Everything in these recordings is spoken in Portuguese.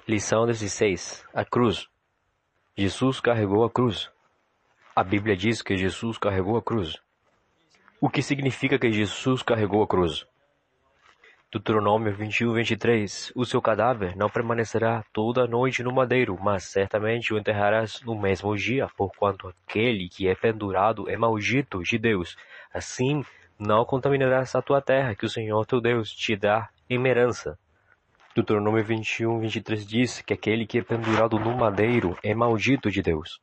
Lição 16. A cruz. Jesus carregou a cruz. A Bíblia diz que Jesus carregou a cruz. O que significa que Jesus carregou a cruz? Deuteronômio 21:23. O seu cadáver não permanecerá toda a noite no madeiro, mas certamente o enterrarás no mesmo dia, porquanto aquele que é pendurado é maldito de Deus. Assim, não contaminarás a tua terra, que o Senhor teu Deus te dá em herança. Deuteronômio 21:23 diz que aquele que é pendurado no madeiro é maldito de Deus.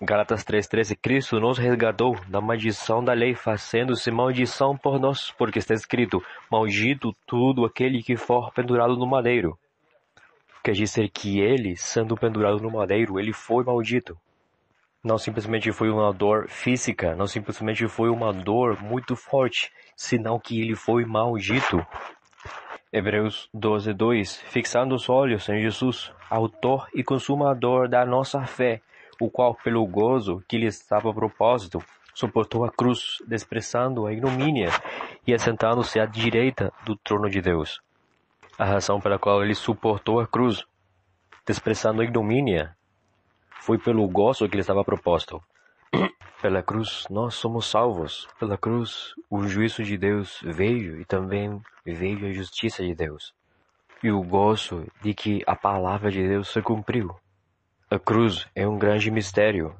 Gálatas 3:13. Cristo nos resgatou da maldição da lei, fazendo-se maldição por nós, porque está escrito: maldito todo aquele que for pendurado no madeiro. Quer dizer que ele, sendo pendurado no madeiro, ele foi maldito. Não simplesmente foi uma dor física, não simplesmente foi uma dor muito forte, senão que ele foi maldito. Hebreus 12:2. Fixando os olhos em Jesus, autor e consumador da nossa fé, o qual, pelo gozo que lhe estava a propósito, suportou a cruz, desprezando a ignomínia, e assentando-se à direita do trono de Deus. A razão pela qual ele suportou a cruz, desprezando a ignomínia, foi pelo gozo que lhe estava a propósito. Pela cruz nós somos salvos. Pela cruz o juízo de Deus veio e também veio a justiça de Deus. E o gozo de que a palavra de Deus se cumpriu. A cruz é um grande mistério.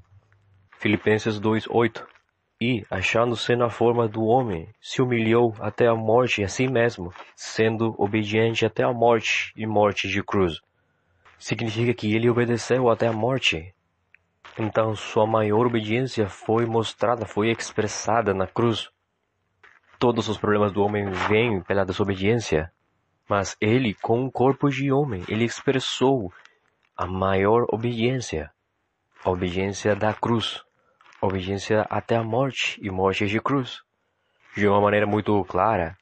Filipenses 2:8. E, achando-se na forma do homem, se humilhou até a morte a si mesmo, sendo obediente até a morte e morte de cruz. Significa que ele obedeceu até a morte. Então sua maior obediência foi mostrada, foi expressada na cruz. Todos os problemas do homem vêm pela desobediência, mas ele, com um corpo de homem, ele expressou a maior obediência, a obediência da cruz, a obediência até a morte e morte de cruz. De uma maneira muito clara,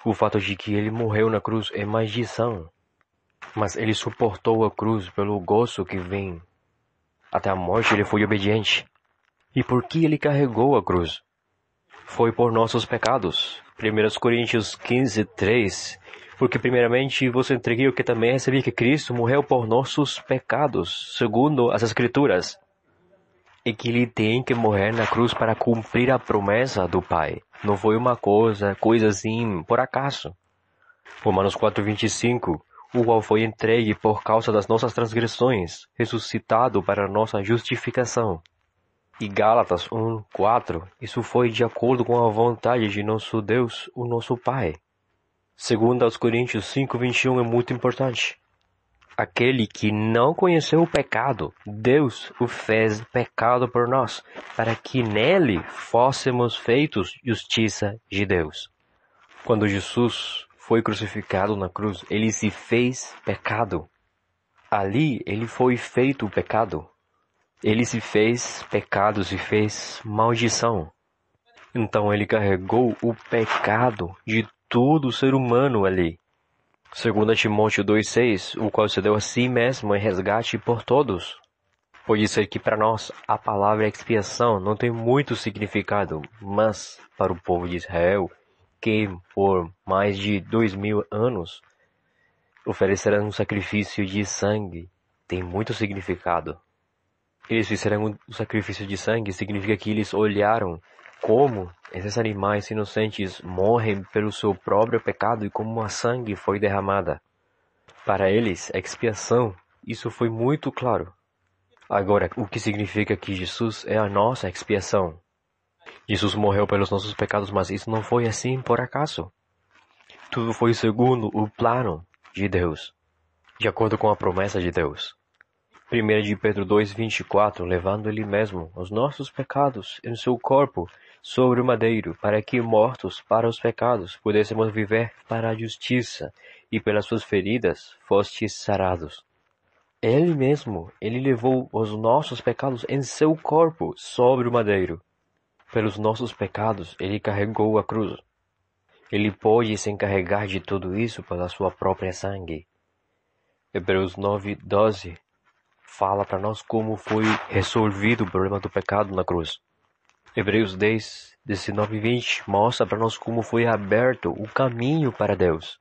o fato de que ele morreu na cruz é maldição, mas ele suportou a cruz pelo gozo que vem. Até a morte ele foi obediente. E por que ele carregou a cruz? Foi por nossos pecados. 1 Coríntios 15:3. Porque primeiramente vos entreguei o que também recebi, que Cristo morreu por nossos pecados, segundo as Escrituras. E que ele tem que morrer na cruz para cumprir a promessa do Pai. Não foi uma coisa assim, por acaso. Romanos 4:25. O qual foi entregue por causa das nossas transgressões, ressuscitado para nossa justificação. E Gálatas 1:4. Isso foi de acordo com a vontade de nosso Deus, o nosso Pai. Segundo aos Coríntios 5:21 é muito importante. Aquele que não conheceu o pecado, Deus o fez pecado por nós, para que nele fôssemos feitos justiça de Deus. Quando Jesus foi crucificado na cruz, ele se fez pecado. Ali ele foi feito o pecado. Ele se fez pecado, se fez maldição. Então ele carregou o pecado de todo ser humano ali. 2 Timóteo 2:6, o qual se deu a si mesmo em resgate por todos. Pode ser que para nós a palavra expiação não tem muito significado, mas para o povo de Israel, que por mais de 2000 anos ofereceram um sacrifício de sangue, tem muito significado. Eles fizeram um sacrifício de sangue, significa que eles olharam como esses animais inocentes morrem pelo seu próprio pecado e como a sangue foi derramada. Para eles, a expiação, isso foi muito claro. Agora, o que significa que Jesus é a nossa expiação? Jesus morreu pelos nossos pecados, mas isso não foi assim por acaso. Tudo foi segundo o plano de Deus, de acordo com a promessa de Deus. 1 de Pedro 2:24, levando ele mesmo os nossos pecados em seu corpo sobre o madeiro, para que, mortos para os pecados, pudéssemos viver para a justiça, e pelas suas feridas fostes sarados. Ele mesmo, ele levou os nossos pecados em seu corpo sobre o madeiro. Pelos nossos pecados, ele carregou a cruz. Ele pôde se encarregar de tudo isso pela sua própria sangue. Hebreus 9:12 fala para nós como foi resolvido o problema do pecado na cruz. Hebreus 10:19-20 mostra para nós como foi aberto o caminho para Deus.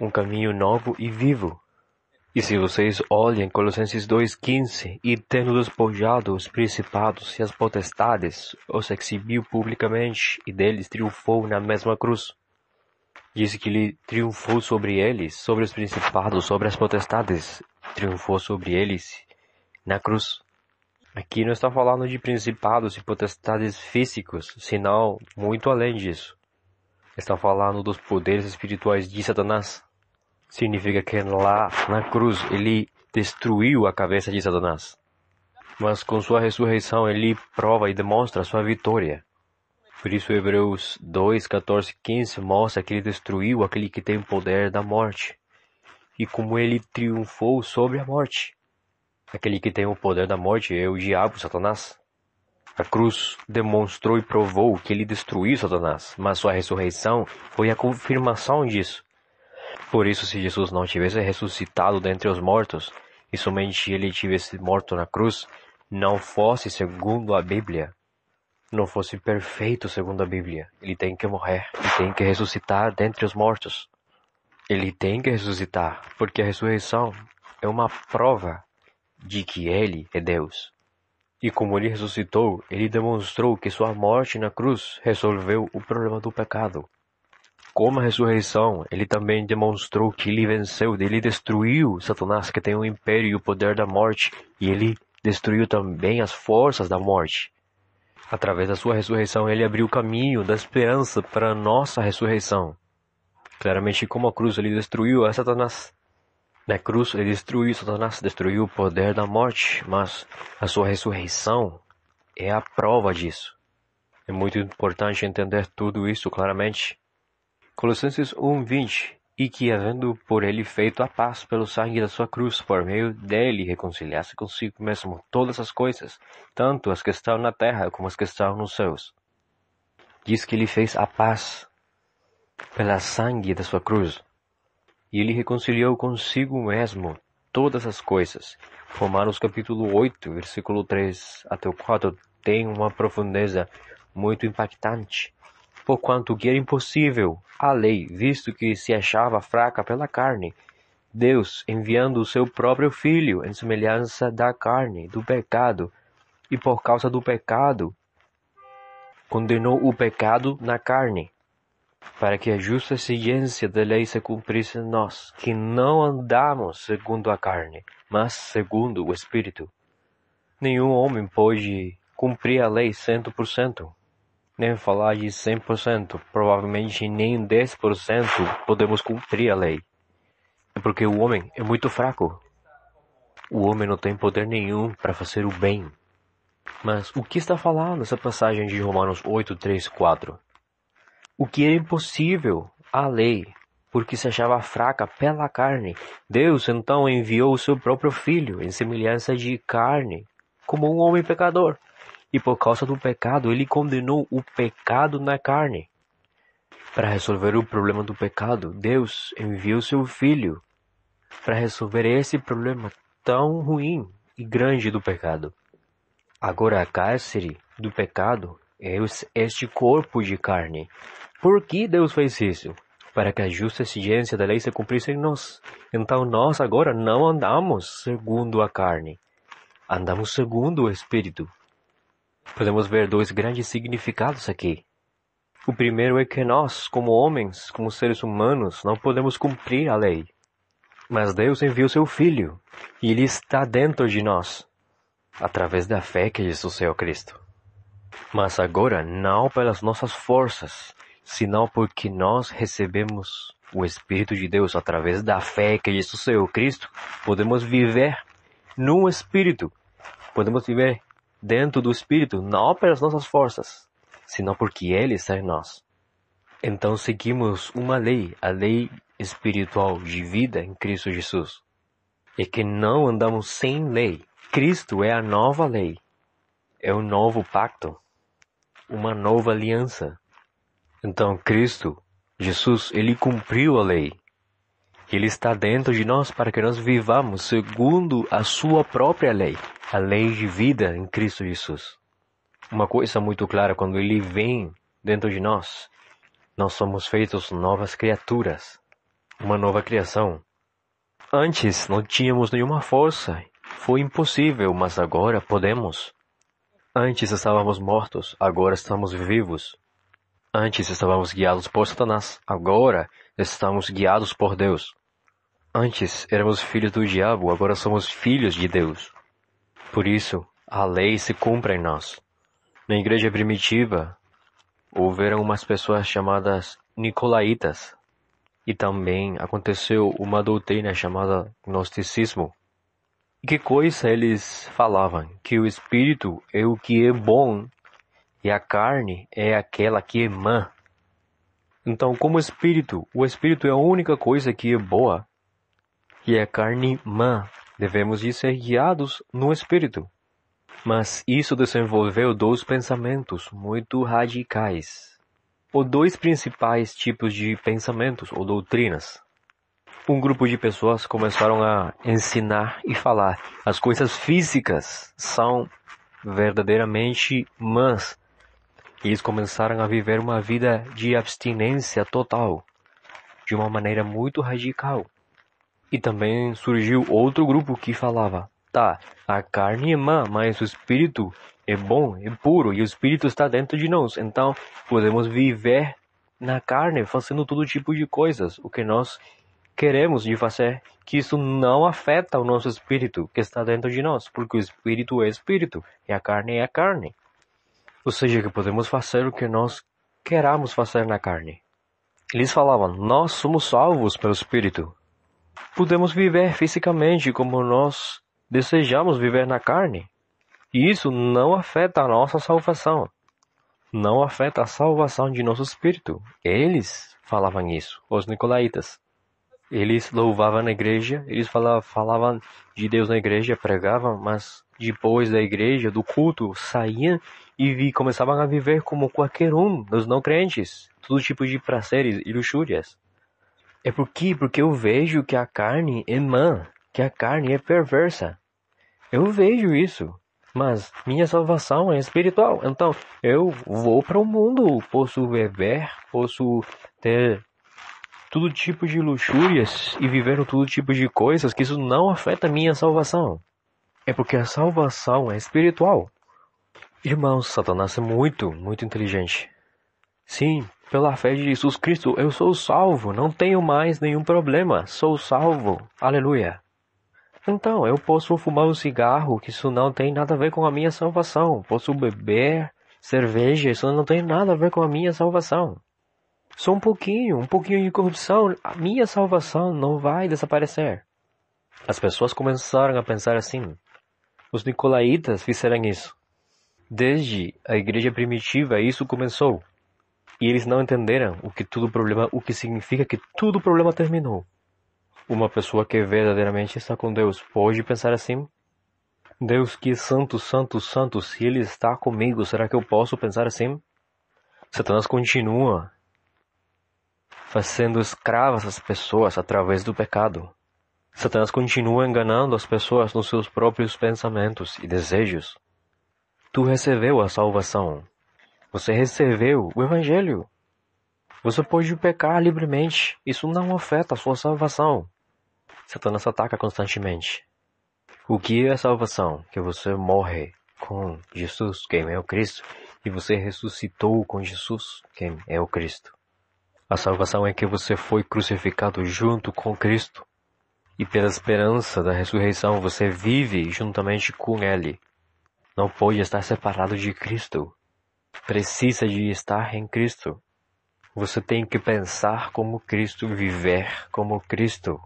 Um caminho novo e vivo. E se vocês olhem Colossenses 2,15, e tendo despojado os principados e as potestades, os exibiu publicamente, e deles triunfou na mesma cruz. Diz que ele triunfou sobre eles, sobre os principados, sobre as potestades, triunfou sobre eles na cruz. Aqui não está falando de principados e potestades físicos, senão muito além disso. Está falando dos poderes espirituais de Satanás. Significa que lá na cruz ele destruiu a cabeça de Satanás. Mas com sua ressurreição ele prova e demonstra sua vitória. Por isso Hebreus 2, 14, 15 mostra que ele destruiu aquele que tem o poder da morte. E como ele triunfou sobre a morte. Aquele que tem o poder da morte é o diabo, Satanás. A cruz demonstrou e provou que ele destruiu Satanás, mas sua ressurreição foi a confirmação disso. Por isso, se Jesus não tivesse ressuscitado dentre os mortos, e somente ele tivesse morto na cruz, não fosse segundo a Bíblia, não fosse perfeito segundo a Bíblia, ele tem que morrer, ele tem que ressuscitar dentre os mortos. Ele tem que ressuscitar, porque a ressurreição é uma prova de que ele é Deus. E como ele ressuscitou, ele demonstrou que sua morte na cruz resolveu o problema do pecado. Como a ressurreição, ele também demonstrou que ele venceu, ele destruiu Satanás, que tem o império e o poder da morte, e ele destruiu também as forças da morte. Através da sua ressurreição, ele abriu o caminho da esperança para a nossa ressurreição. Claramente, como a cruz, ele destruiu a Satanás. Na cruz, ele destruiu Satanás, destruiu o poder da morte, mas a sua ressurreição é a prova disso. É muito importante entender tudo isso claramente. Colossenses 1:20, e que, havendo por ele feito a paz pelo sangue da sua cruz, por meio dele reconciliasse consigo mesmo todas as coisas, tanto as que estão na terra como as que estão nos céus. Diz que ele fez a paz pelo sangue da sua cruz, e ele reconciliou consigo mesmo todas as coisas. Romanos capítulo 8, versículo 3 até o 4, tem uma profundeza muito impactante. Porquanto que era impossível a lei, visto que se achava fraca pela carne, Deus, enviando o seu próprio Filho em semelhança da carne, do pecado, e por causa do pecado, condenou o pecado na carne, para que a justa exigência da lei se cumprisse em nós, que não andamos segundo a carne, mas segundo o Espírito. Nenhum homem pode cumprir a lei 100%. Nem falar de 100%, provavelmente nem 10% podemos cumprir a lei. É porque o homem é muito fraco. O homem não tem poder nenhum para fazer o bem. Mas o que está falando essa passagem de Romanos 8, 3, 4? O que é impossível a lei, porque se achava fraca pela carne. Deus então enviou o seu próprio Filho em semelhança de carne, como um homem pecador. E por causa do pecado, ele condenou o pecado na carne. Para resolver o problema do pecado, Deus enviou seu Filho para resolver esse problema tão ruim e grande do pecado. Agora a cárcere do pecado é este corpo de carne. Por que Deus fez isso? Para que a justa exigência da lei se cumprisse em nós. Então nós agora não andamos segundo a carne. Andamos segundo o Espírito. Podemos ver dois grandes significados aqui. O primeiro é que nós, como homens, como seres humanos, não podemos cumprir a lei. Mas Deus enviou seu Filho, e Ele está dentro de nós, através da fé que Jesus é o Cristo. Mas agora, não pelas nossas forças, senão porque nós recebemos o Espírito de Deus através da fé que Jesus é o Cristo, podemos viver no Espírito, podemos viver dentro do Espírito, não pelas nossas forças, senão porque Ele está em nós. Então seguimos uma lei, a lei espiritual de vida em Cristo Jesus. É que não andamos sem lei. Cristo é a nova lei. É o novo pacto. Uma nova aliança. Então Cristo, Jesus, Ele cumpriu a lei. Ele está dentro de nós para que nós vivamos segundo a sua própria lei. A lei de vida em Cristo Jesus. Uma coisa muito clara, quando Ele vem dentro de nós, nós somos feitos novas criaturas. Uma nova criação. Antes não tínhamos nenhuma força. Foi impossível, mas agora podemos. Antes estávamos mortos, agora estamos vivos. Antes estávamos guiados por Satanás, agora estamos guiados por Deus. Antes éramos filhos do diabo, agora somos filhos de Deus. Por isso, a lei se cumpre em nós. Na igreja primitiva, houveram umas pessoas chamadas Nicolaítas. E também aconteceu uma doutrina chamada Gnosticismo. E que coisa eles falavam? Que o espírito é o que é bom e a carne é aquela que é má. Então, como espírito, o espírito é a única coisa que é boa e a carne má. Devemos de ser guiados no espírito. Mas isso desenvolveu dois pensamentos muito radicais. Ou dois principais tipos de pensamentos ou doutrinas. Um grupo de pessoas começaram a ensinar e falar: as coisas físicas são verdadeiramente más. E eles começaram a viver uma vida de abstinência total, de uma maneira muito radical. E também surgiu outro grupo que falava: tá, a carne é má, mas o espírito é bom, é puro, e o espírito está dentro de nós. Então, podemos viver na carne, fazendo todo tipo de coisas, o que nós queremos de fazer, que isso não afeta o nosso espírito que está dentro de nós, porque o espírito é espírito, e a carne é a carne. Ou seja, que podemos fazer o que nós queramos fazer na carne. Eles falavam: nós somos salvos pelo espírito. Podemos viver fisicamente como nós desejamos viver na carne. E isso não afeta a nossa salvação. Não afeta a salvação de nosso espírito. Eles falavam isso, os nicolaítas. Eles louvavam na igreja, eles falavam de Deus na igreja, pregavam, mas depois da igreja, do culto, saíam e começavam a viver como qualquer um dos não crentes. Todo tipo de prazeres e luxúrias. É porque eu vejo que a carne é má, que a carne é perversa. Eu vejo isso. Mas minha salvação é espiritual. Então, eu vou para o mundo. Posso beber, posso ter todo tipo de luxúrias e viver todo tipo de coisas que isso não afeta minha salvação. É porque a salvação é espiritual. Irmãos, Satanás é muito inteligente. Sim, pela fé de Jesus Cristo, eu sou salvo. Não tenho mais nenhum problema. Sou salvo. Aleluia. Então, eu posso fumar um cigarro, que isso não tem nada a ver com a minha salvação. Posso beber cerveja, isso não tem nada a ver com a minha salvação. Só um pouquinho de corrupção, a minha salvação não vai desaparecer. As pessoas começaram a pensar assim. Os nicolaítas fizeram isso. Desde a igreja primitiva, isso começou. E eles não entenderam o que significa que todo problema terminou. Uma pessoa que verdadeiramente está com Deus pode pensar assim: Deus que é santo, santo, santo, se Ele está comigo, será que eu posso pensar assim? Satanás continua fazendo escravas as pessoas através do pecado. Satanás continua enganando as pessoas nos seus próprios pensamentos e desejos. Tu recebeu a salvação. Você recebeu o Evangelho. Você pode pecar livremente. Isso não afeta a sua salvação. Satanás ataca constantemente. O que é a salvação? Que você morre com Jesus, quem é o Cristo, e você ressuscitou com Jesus, quem é o Cristo. A salvação é que você foi crucificado junto com Cristo, e pela esperança da ressurreição você vive juntamente com Ele. Não pode estar separado de Cristo. Precisa de estar em Cristo. Você tem que pensar como Cristo, viver como Cristo.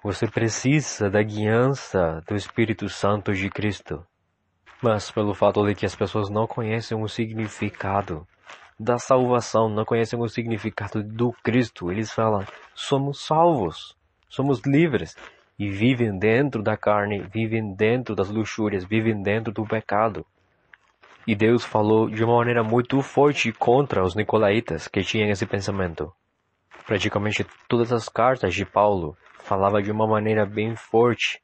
Você precisa da guiança do Espírito Santo de Cristo. Mas pelo fato de que as pessoas não conhecem o significado da salvação, não conhecem o significado do Cristo, eles falam: somos salvos, somos livres, e vivem dentro da carne, vivem dentro das luxúrias, vivem dentro do pecado. E Deus falou de uma maneira muito forte contra os nicolaítas que tinham esse pensamento. Praticamente todas as cartas de Paulo falavam de uma maneira bem forte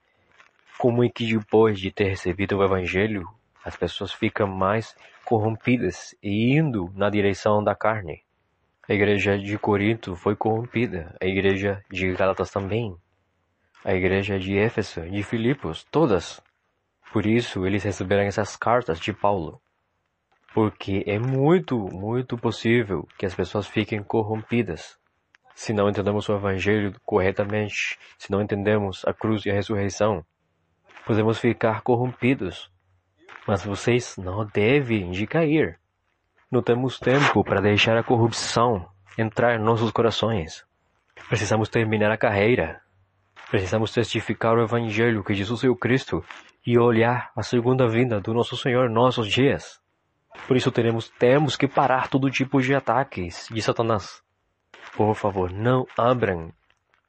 como é que depois de ter recebido o Evangelho, as pessoas ficam mais corrompidas e indo na direção da carne. A igreja de Corinto foi corrompida, a igreja de Gálatas também. a igreja de Éfeso, de Filipos, todas. Por isso eles receberam essas cartas de Paulo. Porque é muito possível que as pessoas fiquem corrompidas. Se não entendemos o Evangelho corretamente, se não entendemos a cruz e a ressurreição, podemos ficar corrompidos. Mas vocês não devem de cair. Não temos tempo para deixar a corrupção entrar em nossos corações. Precisamos terminar a carreira. Precisamos testificar o Evangelho que Jesus é o Cristo e olhar a segunda vinda do nosso Senhor em nossos dias. Por isso temos que parar todo tipo de ataques de Satanás. Por favor, não abram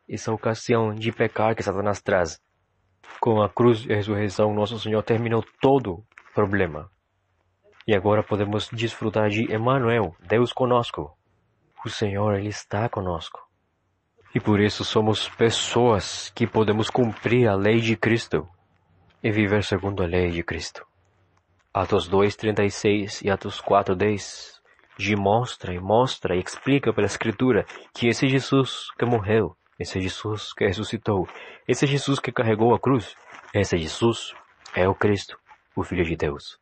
essa ocasião de pecar que Satanás traz. Com a cruz e a ressurreição, nosso Senhor terminou todo o problema. E agora podemos desfrutar de Emmanuel, Deus conosco. O Senhor, Ele está conosco. E por isso somos pessoas que podemos cumprir a lei de Cristo e viver segundo a lei de Cristo. Atos 2:36 e Atos 4:10 mostra e explica pela Escritura que esse Jesus que morreu, esse Jesus que ressuscitou, esse Jesus que carregou a cruz, esse Jesus é o Cristo, o Filho de Deus.